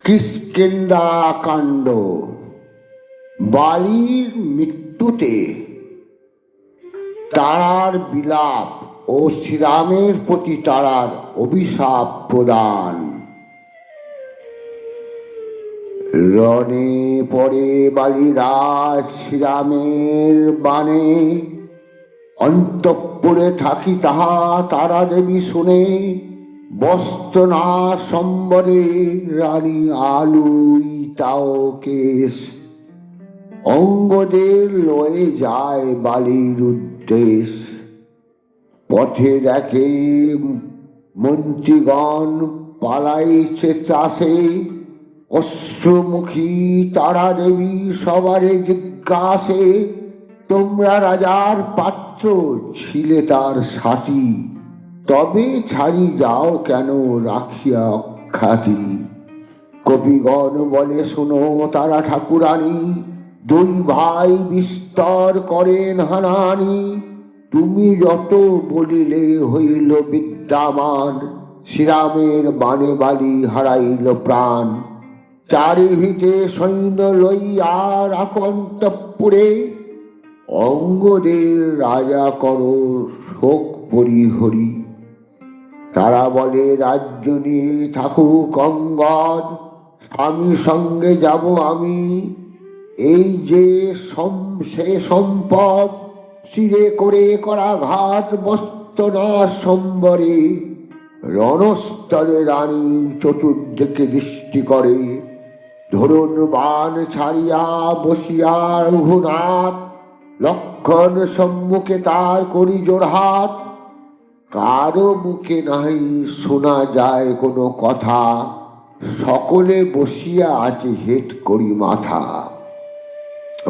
কিষ্কিন্ধা কাণ্ড। বালির মৃত্যুতে তারার বিলাপ ও শ্রীরামের প্রতি তারার অভিশাপ প্রদান। রণে পড়ে বালিরাজ শ্রীরামের বাণে, অন্তঃপুরে থাকি তাহা তারা দেবী শুনে। বস্ত্রনা সম্বরে রানী আলুই তাও কেশ, অঙ্গদের লয়ে যায় বালির উদ্দেশ। পথে দেখে মন্ত্রীগণ পালাইছে ত্রাসে, অশ্রুমুখী তারা দেবী সবারে জিজ্ঞাসে, তোমরা রাজার পাত্র ছিলে তার সাথী, তবে ছাড়ি যাও কেন রাখিয়া অখ্যাতি। কবিগণ বলে শোনো তারা ঠাকুরানী, দুই ভাই বিস্তর করেন হানাহানি। তুমি যত বলিলে হইল বিদ্যামান, শ্রীরামের বাণে বালি হারাইল প্রাণ। চারিভিতে সৈন্য লইয়া রাখো অন্তঃপুরে, অঙ্গদের রাজা করো শোক পরিহরি। তারা বলে রাজ্য নিয়ে থাকুক অঙ্গদ, স্বামী সঙ্গে যাব আমি। এই যে সে সম্পদ শিরে করে করা ঘাত, বস্ত্রনা সম্বরে রণস্থলে রানী চতুর্দিকে দৃষ্টি করে। ধরুন বাণ ছাড়িয়া বসিয়া রঘুনাথ, লক্ষণ সম্মুখে তার করি জোড়হাত। কারো মুখে নাই শোনা যায় কোনো কথা, সকলে বসিয়া আছে হেট করি মাথা।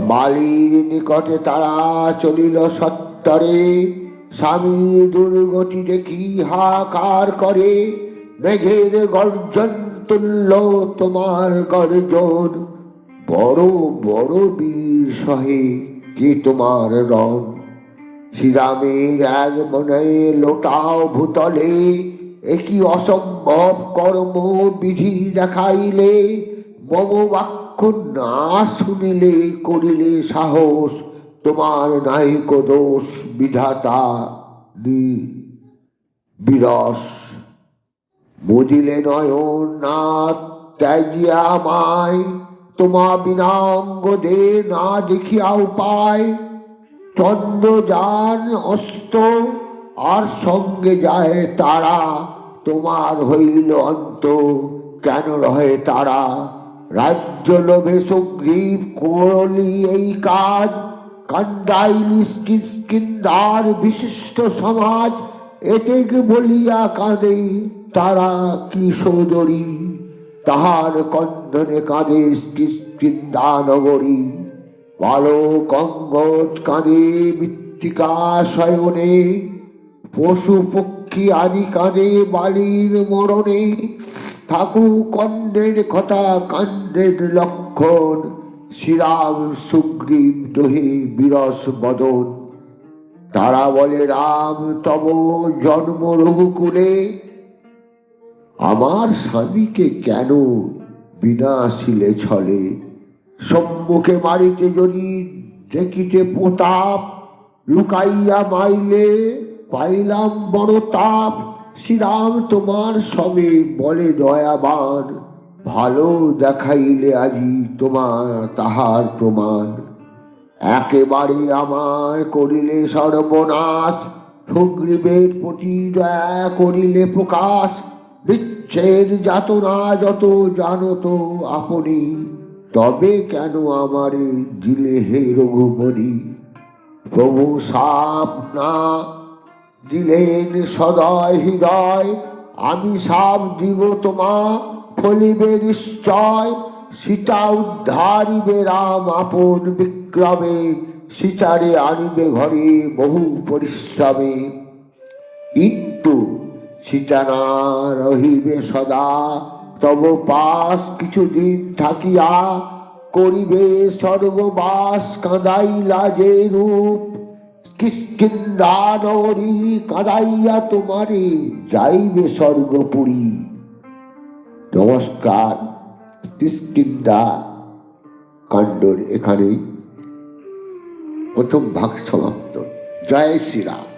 বালির নিকটে তারা চলিল সত্তরে, স্বামী দুর্গতি দেখি হাহাকার করে। মেঘের গর্জন তুল্য তোমার গর্জন, বড় বড় বীর সহে কে তোমার রণ। শ্রীরামের এক মনে লোটাও ভূতলে, একই অসম্ভব কর্ম বিধি দেখাইলে। মম বাক্য না শুনিলে করিলে সাহস, তোমার নাহিক দোষ বিধাতা বিরস। মুদিলে নয়ন না ত্যাজিয়া আমায়, তোমা বিনা অঙ্গদে না দেখিয়া উপায়। চন্দ্রযান অস্ত আর সঙ্গে যায় তারা, তোমার হইল অন্ত কেন রহে তারা। রাজ্য লোভে সুগ্রীব করলি এই কাজ, কান্দাইলি কিষ্কিন্ধার বিশিষ্ট সমাজ। এতেক বলিয়া কাঁদে তারা কি সোদরী, তাহার কন্ধনে কাঁদে কিষ্কিন্ধা নগরী। বালক অঙ্গদ কাঁদে মৃত্তিকা শয়নে, পশু পক্ষী আদি কাঁদে বালির মরণে। ঠাকুর কন্দের কথা কান্দের লক্ষণ, শ্রীরাম সুগ্রীব দোহে বিরস বদন। তারা বলে রাম তব জন্ম রঘুকুলে, আমার স্বামীকে কেন বিনাশিলে ছলে। সম্মুখে মারিতে যদি দেখিতে প্রতাপ, লুকাইয়া মাইলে পাইলাম বড় তাপ। শ্রীরাম তোমার সবে বলে দয়াবান, ভালো দেখাইলে আজি তোমার তাহার প্রমাণ। একেবারে আমার করিলে সর্বনাশ, সুগ্রীবের প্রতি দয়া করিলে প্রকাশ। বিচ্ছেদ যাতনা যত জানত আপনি, তবে কেন আমারে দিলে হে রঘুবরী। প্রভু সাপ না দিলেন সদয় হৃদয়, আমি সাপ দিব তোমা ফলিবে নিশ্চয়। সীতা উদ্ধারিবে রাম আপন বিক্রমে, সীতারে আনিবে ঘরে বহু পরিশ্রমে। কিন্তু সীতা না রহিবে সদা তব পাশ, কিছুদিন থাকিয়া করিবে স্বর্গবাস। কাঁদাইলা যে রূপ কিষ্কিন্ধা নগরী, কাঁদাইয়া তোমারে যাইবে স্বর্গপুরী। নমস্কার। কিষ্কিন্ধা কাণ্ডর এখানেই প্রথম ভাগ সমাপ্ত। জয় শ্রীরাম।